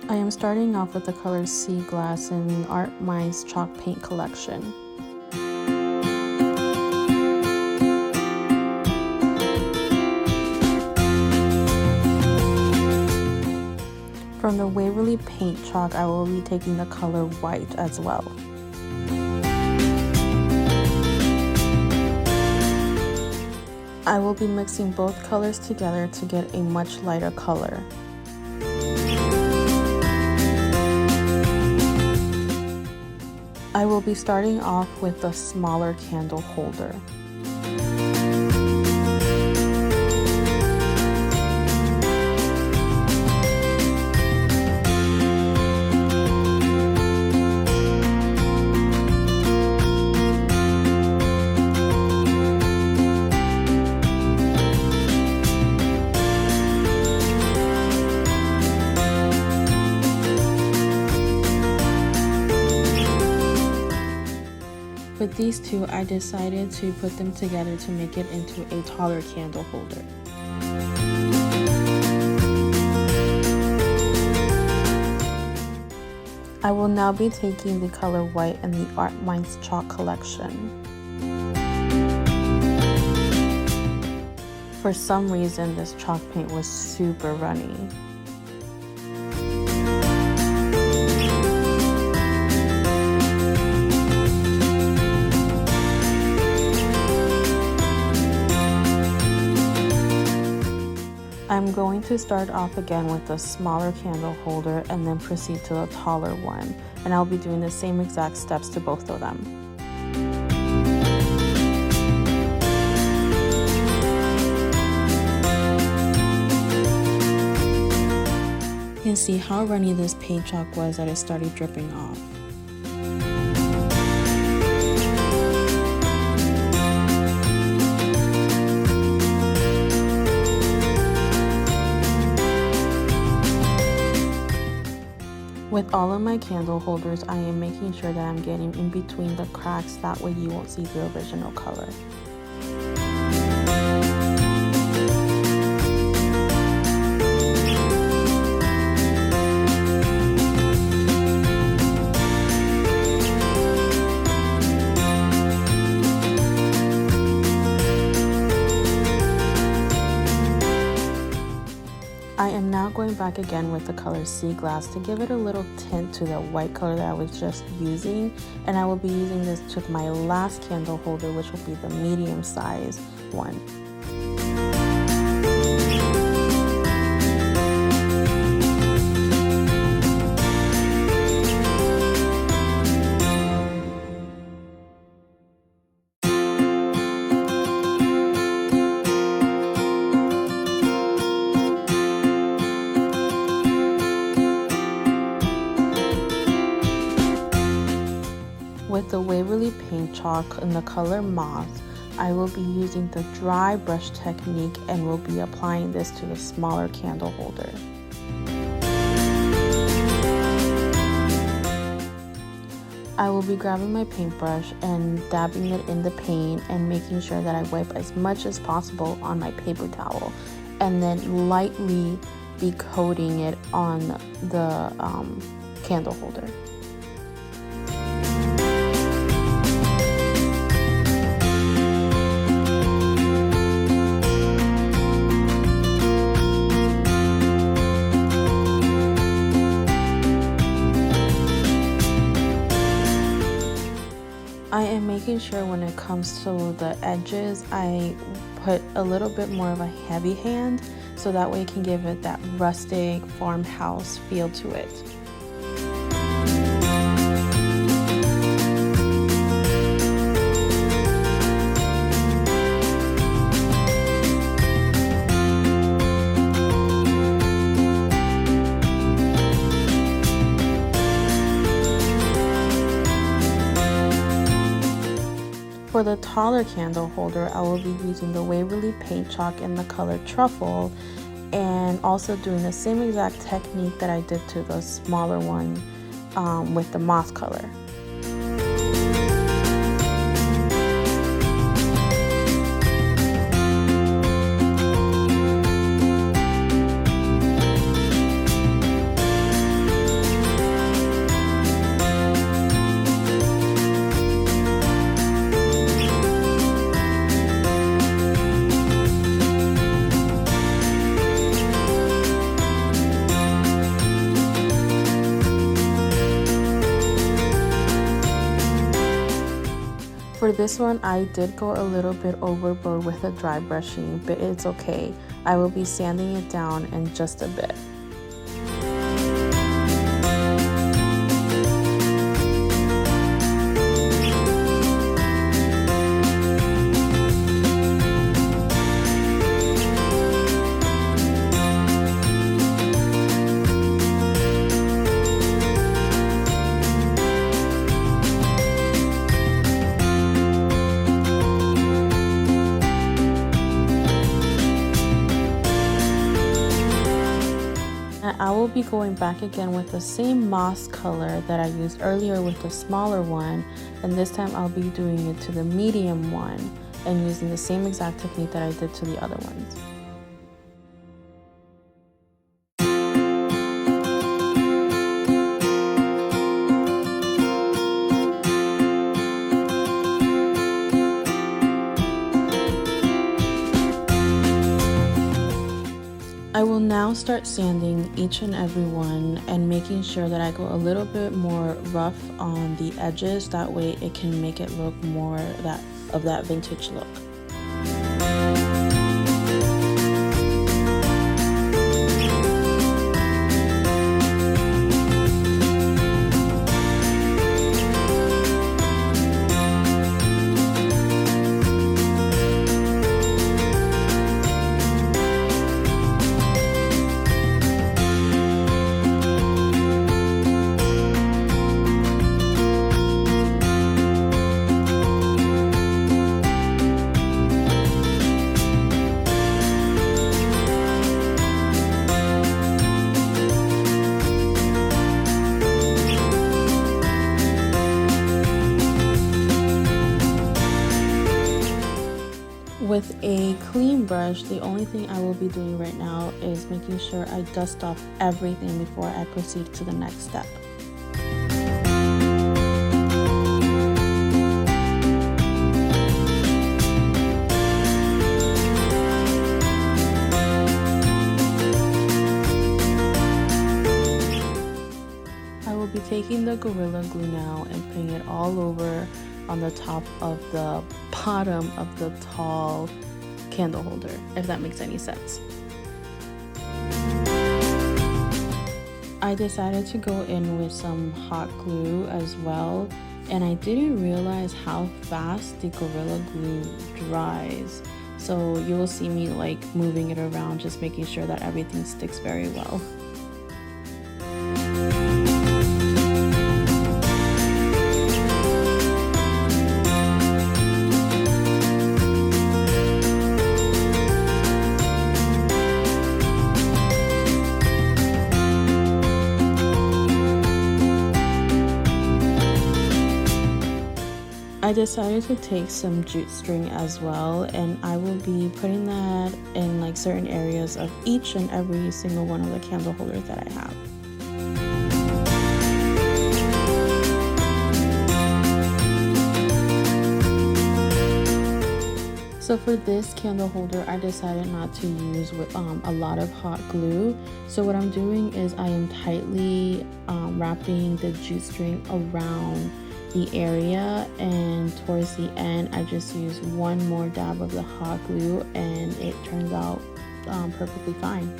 I am starting off with the color Sea Glass in Art Mind's chalk paint collection. From the Waverly paint chalk, I will be taking the color White as well. I will be mixing both colors together to get a much lighter color. I will be starting off with the smaller candle holder. With these two, I decided to put them together to make it into a taller candle holder. I will now be taking the color White in the Art Minds chalk collection. For some reason, this chalk paint was super runny. I'm going to start off again with the smaller candle holder and then proceed to the taller one, and I'll be doing the same exact steps to both of them. You can see how runny this paint chalk was that it started dripping off. With all of my candle holders, I am making sure that I'm getting in between the cracks, that way you won't see the original color. I am now going back again with the color Sea Glass to give it a little tint to the white color that I was just using, and I will be using this with my last candle holder, which will be the medium size one. With the Waverly paint chalk in the color Moth, I will be using the dry brush technique and will be applying this to the smaller candle holder. I will be grabbing my paintbrush and dabbing it in the paint and making sure that I wipe as much as possible on my paper towel, and then lightly be coating it on the candle holder. I am making sure when it comes to the edges, I put a little bit more of a heavy hand, so that way it can give it that rustic farmhouse feel to it. For the taller candle holder, I will be using the Waverly paint chalk in the color Truffle, and also doing the same exact technique that I did to the smaller one with the moth color. For this one, I did go a little bit overboard with the dry brushing, but it's okay. I will be sanding it down in just a bit. I will be going back again with the same moss color that I used earlier with the smaller one, and this time I'll be doing it to the medium one and using the same exact technique that I did to the other ones. I will now start sanding each and every one and making sure that I go a little bit more rough on the edges. That way it can make it look more of that vintage look. With a clean brush, the only thing I will be doing right now is making sure I dust off everything before I proceed to the next step. I will be taking the Gorilla Glue now and putting it all over on the top of the bottom of the tall candle holder, if that makes any sense. I decided to go in with some hot glue as well, and I didn't realize how fast the Gorilla Glue dries. So you will see me like moving it around, just making sure that everything sticks very well. I decided to take some jute string as well, and I will be putting that in like certain areas of each and every single one of the candle holders that I have. So for this candle holder, I decided not to use with a lot of hot glue. So what I'm doing is I am tightly wrapping the jute string around the area, and towards the end I just use one more dab of the hot glue and it turns out perfectly fine.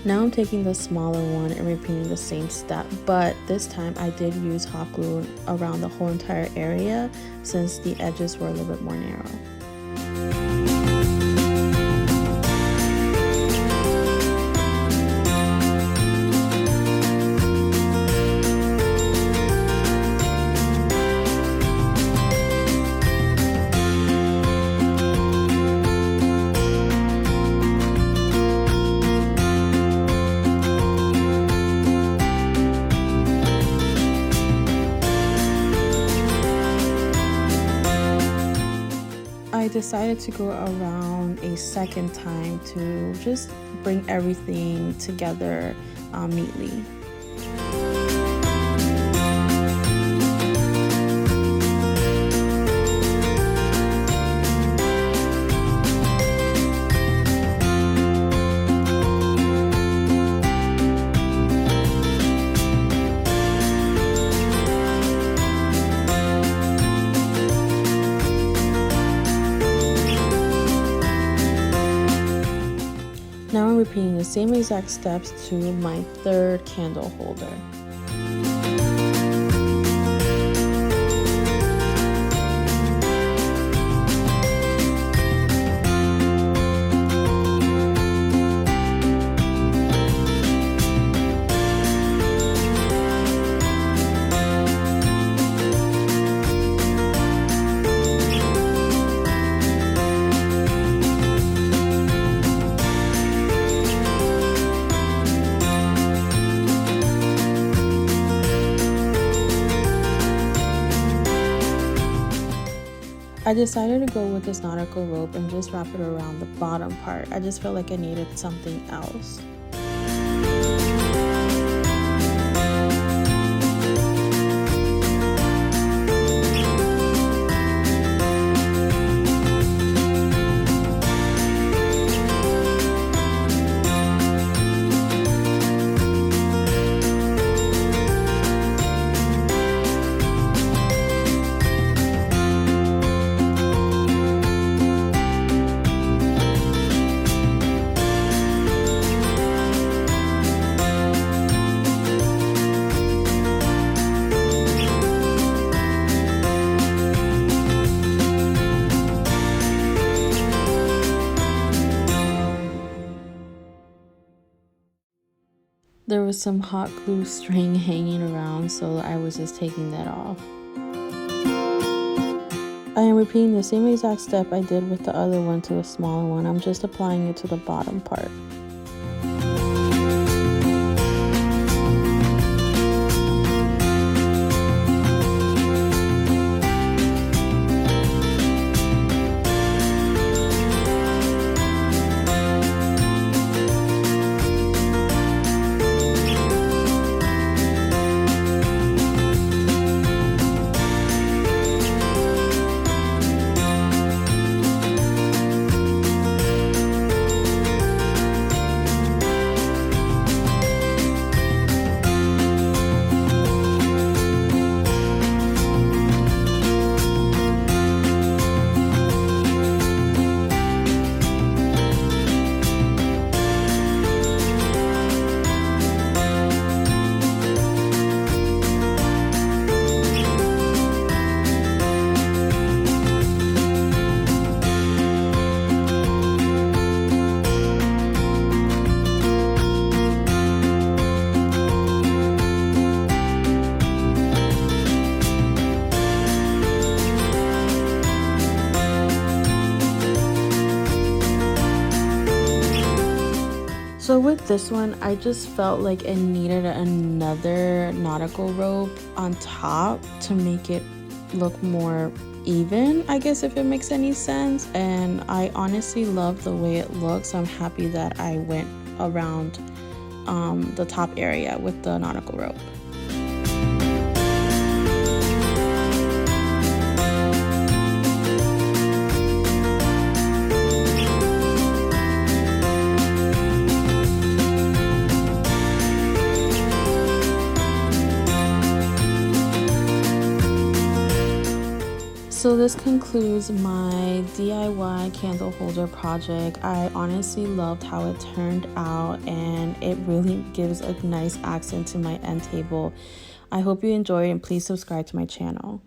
Now I'm taking the smaller one and repeating the same step, but this time I did use hot glue around the whole entire area since the edges were a little bit more narrow. decided to go around a second time to just bring everything together neatly. Now I'm repeating the same exact steps to my third candle holder. I decided to go with this nautical rope and just wrap it around the bottom part. I just felt like I needed something else. There was some hot glue string hanging around, so I was just taking that off. I am repeating the same exact step I did with the other one to a smaller one. I'm just applying it to the bottom part. So with this one, I just felt like it needed another nautical rope on top to make it look more even, I guess, if it makes any sense. And I honestly love the way it looks. I'm happy that I went around the top area with the nautical rope. So this concludes my DIY candle holder project. I honestly loved how it turned out, and it really gives a nice accent to my end table. I hope you enjoy, and please subscribe to my channel.